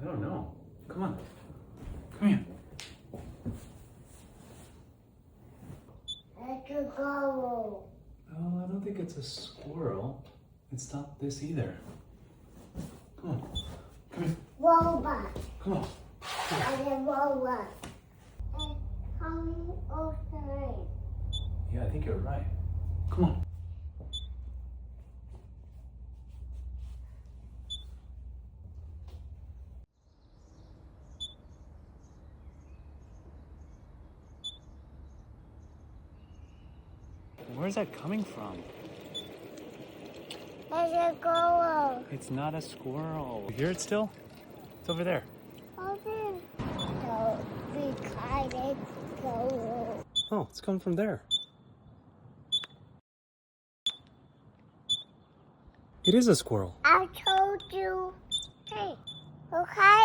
I don't know. Come on. Come here. It's a squirrel. Oh, I don't think it's a squirrel. It's not this either. Come on. Come here. Robot. Come on. And a robot. And coming outside. Yeah, I think you're right. Come on. Where's that coming from? It's a squirrel. It's not a squirrel. You hear it still? It's over there. Okay. So we call it squirrel. Oh, it's coming from there. It is a squirrel. I told you. Hey, okay?